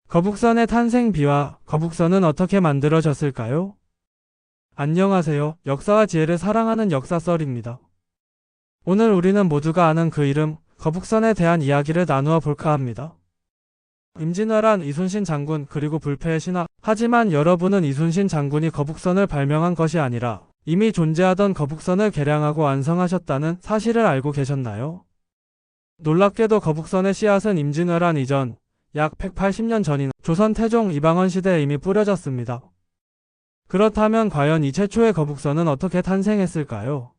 거북선의 탄생 비와 거북선은 어떻게 만들어졌을까요? 안녕하세요. 역사와 지혜를 사랑하는 역사썰입니다. 오늘 우리는 모두가 아는 그 이름, 거북선에 대한 이야기를 나누어 볼까 합니다. 임진왜란 이순신 장군 그리고 불패의 신화. 하지만 여러분은 이순신 장군이 거북선을 발명한 것이 아니라 이미 존재하던 거북선을 개량하고 완성하셨다는 사실을 알고 계셨나요? 놀랍게도 거북선의 씨앗은 임진왜란 이전 약 180년 전인 조선 태종 이방원 시대에 이미 뿌려졌습니다. 그렇다면 과연 이 최초의 거북선은 어떻게 탄생했을까요?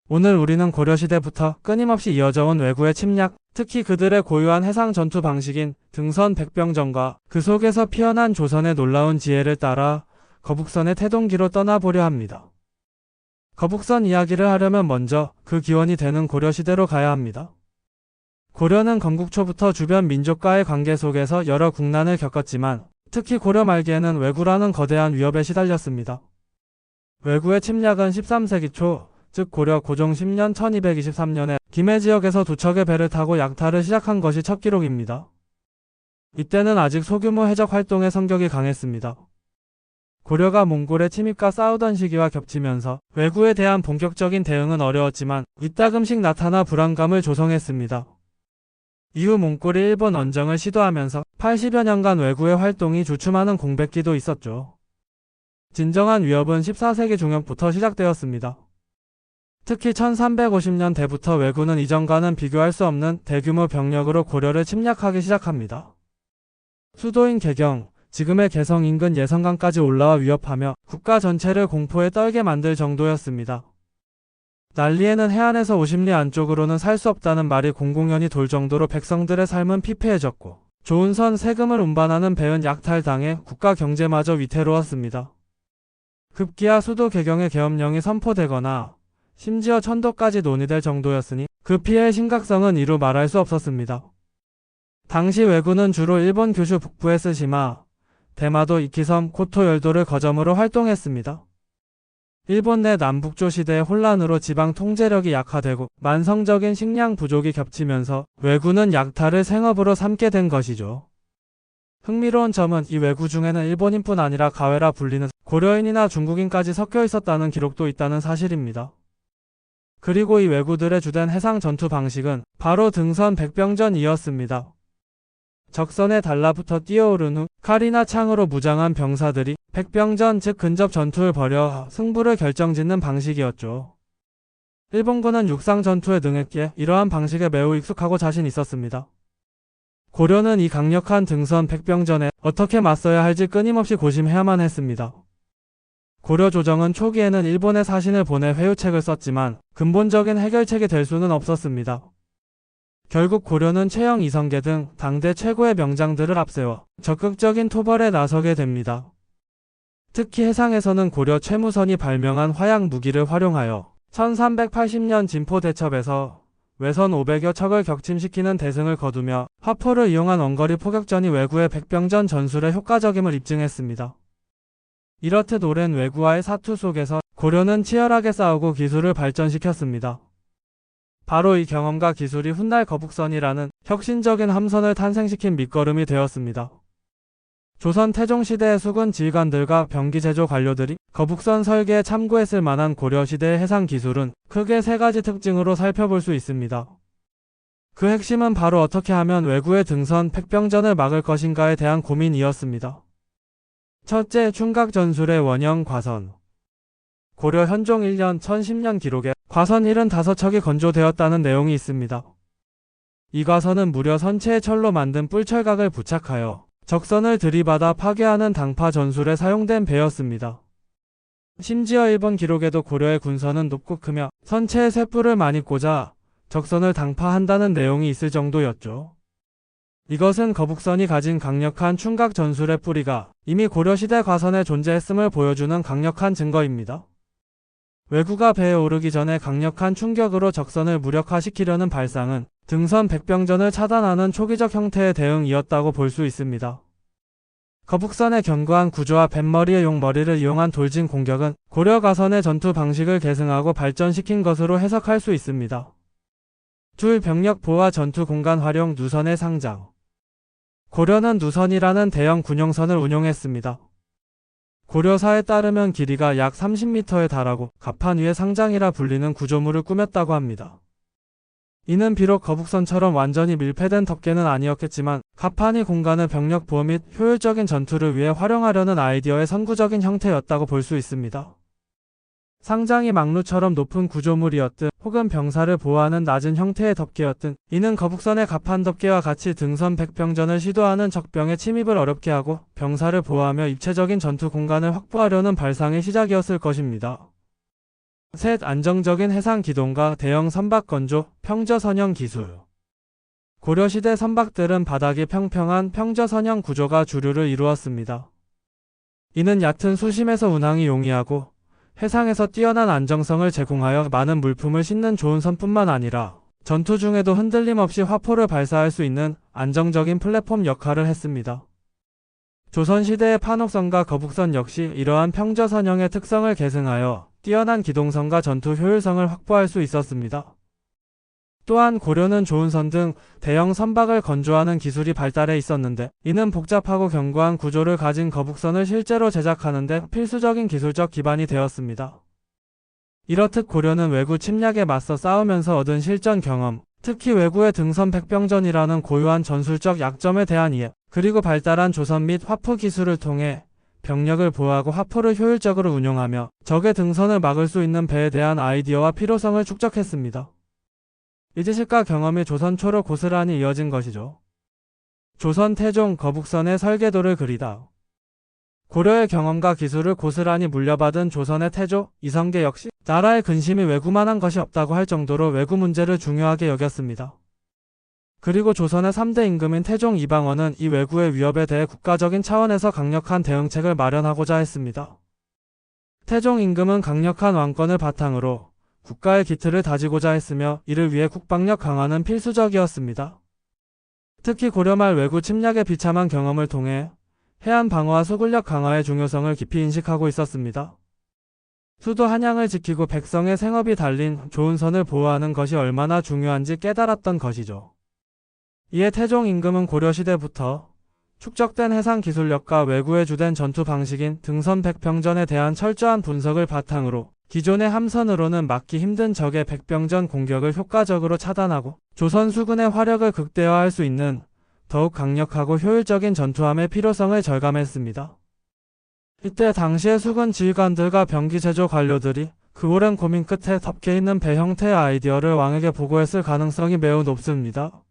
오늘 우리는 고려시대부터 끊임없이 이어져온 왜구의 침략, 특히 그들의 고유한 해상 전투 방식인 등선 백병전과 그 속에서 피어난 조선의 놀라운 지혜를 따라 거북선의 태동기로 떠나보려 합니다. 거북선 이야기를 하려면 먼저 그 기원이 되는 고려시대로 가야 합니다. 고려는 건국 초부터 주변 민족과의 관계 속에서 여러 국난을 겪었지만 특히 고려 말기에는 왜구라는 거대한 위협에 시달렸습니다. 왜구의 침략은 13세기 초, 즉 고려 고종 10년 1223년에 김해 지역에서 두 척의 배를 타고 약탈을 시작한 것이 첫 기록입니다. 이때는 아직 소규모 해적 활동의 성격이 강했습니다. 고려가 몽골의 침입과 싸우던 시기와 겹치면서 왜구에 대한 본격적인 대응은 어려웠지만 이따금씩 나타나 불안감을 조성했습니다. 이후 몽골이 일본 원정을 시도하면서 80여 년간 왜구의 활동이 주춤하는 공백기도 있었죠. 진정한 위협은 14세기 중엽부터 시작되었습니다. 특히 1350년대부터 왜구는 이전과는 비교할 수 없는 대규모 병력으로 고려를 침략하기 시작합니다. 수도인 개경, 지금의 개성 인근 예성강까지 올라와 위협하며 국가 전체를 공포에 떨게 만들 정도였습니다. 난리에는 해안에서 50리 안쪽으로는 살 수 없다는 말이 공공연히 돌 정도로 백성들의 삶은 피폐해졌고 좋은 선 세금을 운반하는 배은 약탈당해 국가 경제마저 위태로웠습니다. 급기야 수도 개경의 계엄령이 선포되거나 심지어 천도까지 논의될 정도였으니 그 피해의 심각성은 이루 말할 수 없었습니다. 당시 왜구는 주로 일본 규슈 북부의 스시마, 대마도 이키섬, 고토 열도를 거점으로 활동했습니다. 일본 내 남북조 시대의 혼란으로 지방 통제력이 약화되고 만성적인 식량 부족이 겹치면서 왜구는 약탈을 생업으로 삼게 된 것이죠. 흥미로운 점은 이 왜구 중에는 일본인뿐 아니라 가외라 불리는 고려인이나 중국인까지 섞여 있었다는 기록도 있다는 사실입니다. 그리고 이 왜구들의 주된 해상 전투 방식은 바로 등선 백병전이었습니다. 적선에 달라붙어 뛰어오른 후 칼이나 창으로 무장한 병사들이 백병전 즉 근접 전투를 벌여 승부를 결정짓는 방식이었죠. 일본군은 육상 전투에 능했기에 이러한 방식에 매우 익숙하고 자신 있었습니다. 고려는 이 강력한 등선 백병전에 어떻게 맞서야 할지 끊임없이 고심해야만 했습니다. 고려 조정은 초기에는 일본에 사신을 보내 회유책을 썼지만 근본적인 해결책이 될 수는 없었습니다. 결국 고려는 최영 이성계 등 당대 최고의 명장들을 앞세워 적극적인 토벌에 나서게 됩니다. 특히 해상에서는 고려 최무선이 발명한 화약 무기를 활용하여 1380년 진포 대첩에서 외선 500여 척을 격침시키는 대승을 거두며 화포를 이용한 원거리 포격전이 왜구의 백병전 전술의 효과적임을 입증했습니다. 이렇듯 오랜 왜구와의 사투 속에서 고려는 치열하게 싸우고 기술을 발전시켰습니다. 바로 이 경험과 기술이 훗날 거북선이라는 혁신적인 함선을 탄생시킨 밑거름이 되었습니다. 조선 태종 시대의 수군 지휘관들과 병기 제조 관료들이 거북선 설계에 참고했을 만한 고려시대의 해상 기술은 크게 세 가지 특징으로 살펴볼 수 있습니다. 그 핵심은 바로 어떻게 하면 왜구의 등선 백병전을 막을 것인가에 대한 고민이었습니다. 첫째, 충각 전술의 원형 과선. 고려 현종 1년 1010년 기록에 과선 75척이 건조되었다는 내용이 있습니다. 이 과선은 무려 선체의 철로 만든 뿔철각을 부착하여 적선을 들이받아 파괴하는 당파 전술에 사용된 배였습니다. 심지어 일본 기록에도 고려의 군선은 높고 크며 선체에 쇳불을 많이 꽂아 적선을 당파한다는 내용이 있을 정도였죠. 이것은 거북선이 가진 강력한 충각 전술의 뿌리가 이미 고려시대 과선에 존재했음을 보여주는 강력한 증거입니다. 왜구가 배에 오르기 전에 강력한 충격으로 적선을 무력화시키려는 발상은 등선 백병전을 차단하는 초기적 형태의 대응이었다고 볼 수 있습니다. 거북선의 견고한 구조와 뱃머리의 용머리를 이용한 돌진 공격은 고려 가선의 전투 방식을 계승하고 발전시킨 것으로 해석할 수 있습니다. 둘, 병력 보호와 전투 공간 활용, 누선의 상장. 고려는 누선이라는 대형 군용선을 운용했습니다. 고려사에 따르면 길이가 약 30m에 달하고 갑판 위에 상장이라 불리는 구조물을 꾸몄다고 합니다. 이는 비록 거북선처럼 완전히 밀폐된 덮개는 아니었겠지만 갑판이 공간의 병력 보호 및 효율적인 전투를 위해 활용하려는 아이디어의 선구적인 형태였다고 볼 수 있습니다. 상장이 망루처럼 높은 구조물이었든 혹은 병사를 보호하는 낮은 형태의 덮개였든 이는 거북선의 갑판 덮개와 같이 등선 백병전을 시도하는 적병의 침입을 어렵게 하고 병사를 보호하며 입체적인 전투 공간을 확보하려는 발상의 시작이었을 것입니다. 셋. 안정적인 해상 기동과 대형 선박 건조, 평저선형 기술. 고려시대 선박들은 바닥이 평평한 평저선형 구조가 주류를 이루었습니다. 이는 얕은 수심에서 운항이 용이하고 해상에서 뛰어난 안정성을 제공하여 많은 물품을 싣는 좋은 선뿐만 아니라 전투 중에도 흔들림 없이 화포를 발사할 수 있는 안정적인 플랫폼 역할을 했습니다. 조선시대의 판옥선과 거북선 역시 이러한 평저선형의 특성을 계승하여 뛰어난 기동성과 전투 효율성을 확보할 수 있었습니다. 또한 고려는 조은선 등 대형 선박을 건조하는 기술이 발달해 있었는데 이는 복잡하고 견고한 구조를 가진 거북선을 실제로 제작하는 데 필수적인 기술적 기반이 되었습니다. 이렇듯 고려는 외구 침략에 맞서 싸우면서 얻은 실전 경험, 특히 외구의 등선 백병전이라는 고유한 전술적 약점에 대한 이해, 그리고 발달한 조선 및 화포 기술을 통해 병력을 보호하고 화포를 효율적으로 운용하며 적의 등선을 막을 수 있는 배에 대한 아이디어와 필요성을 축적했습니다. 이 지식과 경험이 조선 초로 고스란히 이어진 것이죠. 조선 태종 거북선의 설계도를 그리다. 고려의 경험과 기술을 고스란히 물려받은 조선의 태조, 이성계 역시 나라의 근심이 외구만한 것이 없다고 할 정도로 외구 문제를 중요하게 여겼습니다. 그리고 조선의 3대 임금인 태종 이방원은 이 외구의 위협에 대해 국가적인 차원에서 강력한 대응책을 마련하고자 했습니다. 태종 임금은 강력한 왕권을 바탕으로 국가의 기틀을 다지고자 했으며 이를 위해 국방력 강화는 필수적이었습니다. 특히 고려 말 외구 침략의 비참한 경험을 통해 해안 방어와 수군력 강화의 중요성을 깊이 인식하고 있었습니다. 수도 한양을 지키고 백성의 생업이 달린 조은선을 보호하는 것이 얼마나 중요한지 깨달았던 것이죠. 이에 태종 임금은 고려시대부터 축적된 해상 기술력과 외구의 주된 전투 방식인 등선 백병전에 대한 철저한 분석을 바탕으로 기존의 함선으로는 막기 힘든 적의 백병전 공격을 효과적으로 차단하고 조선 수군의 화력을 극대화할 수 있는 더욱 강력하고 효율적인 전투함의 필요성을 절감했습니다. 이때 당시의 수군 지휘관들과 병기 제조 관료들이 그 오랜 고민 끝에 덮개 있는 배 형태의 아이디어를 왕에게 보고했을 가능성이 매우 높습니다.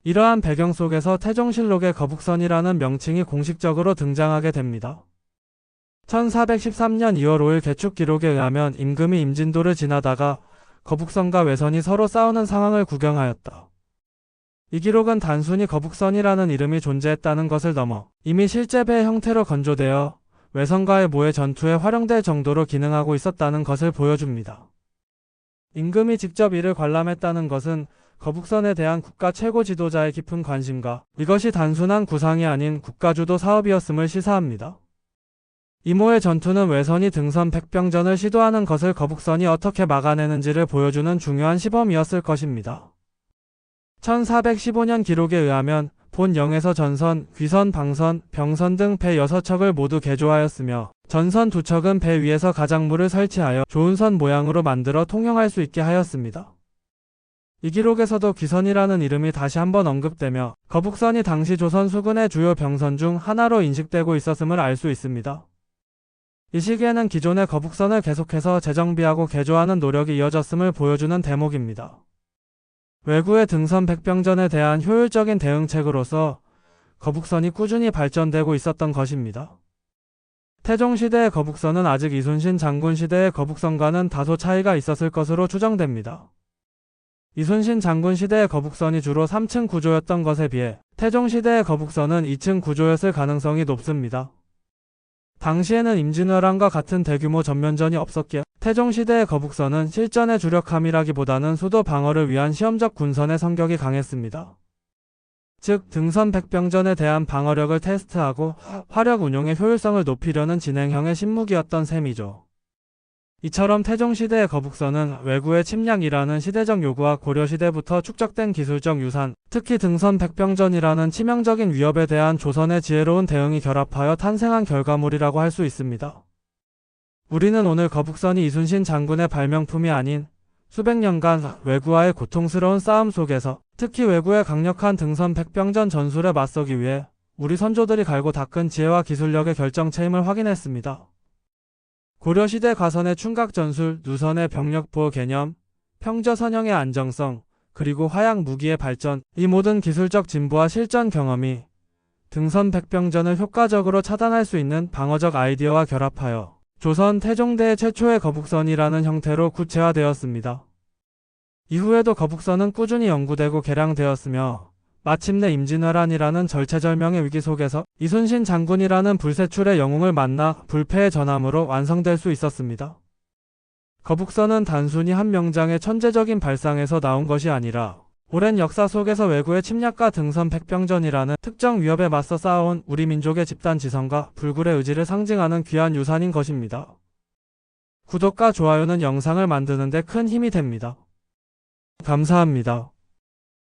이러한 배경 속에서 태종실록의 거북선이라는 명칭이 공식적으로 등장하게 됩니다. 1413년 2월 5일 개축 기록에 의하면 임금이 임진도를 지나다가 거북선과 외선이 서로 싸우는 상황을 구경하였다. 이 기록은 단순히 거북선이라는 이름이 존재했다는 것을 넘어 이미 실제 배의 형태로 건조되어 외선과의 모의 전투에 활용될 정도로 기능하고 있었다는 것을 보여줍니다. 임금이 직접 이를 관람했다는 것은 거북선에 대한 국가 최고 지도자의 깊은 관심과 이것이 단순한 구상이 아닌 국가주도 사업이었음을 시사합니다. 이모의 전투는 외선이 등선 백병전을 시도하는 것을 거북선이 어떻게 막아내는지를 보여주는 중요한 시범이었을 것입니다. 1415년 기록에 의하면 본 영에서 전선, 귀선, 방선, 병선 등 배 6척을 모두 개조하였으며 전선 2척은 배 위에서 가장물을 설치하여 조은선 모양으로 만들어 통용할 수 있게 하였습니다. 이 기록에서도 귀선이라는 이름이 다시 한번 언급되며 거북선이 당시 조선 수군의 주요 병선 중 하나로 인식되고 있었음을 알 수 있습니다. 이 시기에는 기존의 거북선을 계속해서 재정비하고 개조하는 노력이 이어졌음을 보여주는 대목입니다. 외구의 등선 백병전에 대한 효율적인 대응책으로서 거북선이 꾸준히 발전되고 있었던 것입니다. 태종시대의 거북선은 아직 이순신 장군 시대의 거북선과는 다소 차이가 있었을 것으로 추정됩니다. 이순신 장군 시대의 거북선이 주로 3층 구조였던 것에 비해 태종 시대의 거북선은 2층 구조였을 가능성이 높습니다. 당시에는 임진왜란과 같은 대규모 전면전이 없었기에 태종 시대의 거북선은 실전에 주력함이라기보다는 수도 방어를 위한 시험적 군선의 성격이 강했습니다. 즉 등선 백병전에 대한 방어력을 테스트하고 화력 운용의 효율성을 높이려는 진행형의 신무기였던 셈이죠. 이처럼 태종시대의 거북선은 외구의 침략이라는 시대적 요구와 고려시대부터 축적된 기술적 유산, 특히 등선 백병전이라는 치명적인 위협에 대한 조선의 지혜로운 대응이 결합하여 탄생한 결과물이라고 할 수 있습니다. 우리는 오늘 거북선이 이순신 장군의 발명품이 아닌 수백 년간 외구와의 고통스러운 싸움 속에서 특히 외구의 강력한 등선 백병전 전술에 맞서기 위해 우리 선조들이 갈고 닦은 지혜와 기술력의 결정체임을 확인했습니다. 고려시대 가선의 충각전술, 누선의 병력보호 개념, 평저선형의 안정성, 그리고 화약 무기의 발전, 이 모든 기술적 진보와 실전 경험이 등선 백병전을 효과적으로 차단할 수 있는 방어적 아이디어와 결합하여 조선 태종대 최초의 거북선이라는 형태로 구체화되었습니다. 이후에도 거북선은 꾸준히 연구되고 개량되었으며 마침내 임진왜란이라는 절체절명의 위기 속에서 이순신 장군이라는 불세출의 영웅을 만나 불패의 전함으로 완성될 수 있었습니다. 거북선은 단순히 한 명장의 천재적인 발상에서 나온 것이 아니라 오랜 역사 속에서 외구의 침략과 등선 백병전이라는 특정 위협에 맞서 싸워온 우리 민족의 집단 지성과 불굴의 의지를 상징하는 귀한 유산인 것입니다. 구독과 좋아요는 영상을 만드는 데 큰 힘이 됩니다. 감사합니다.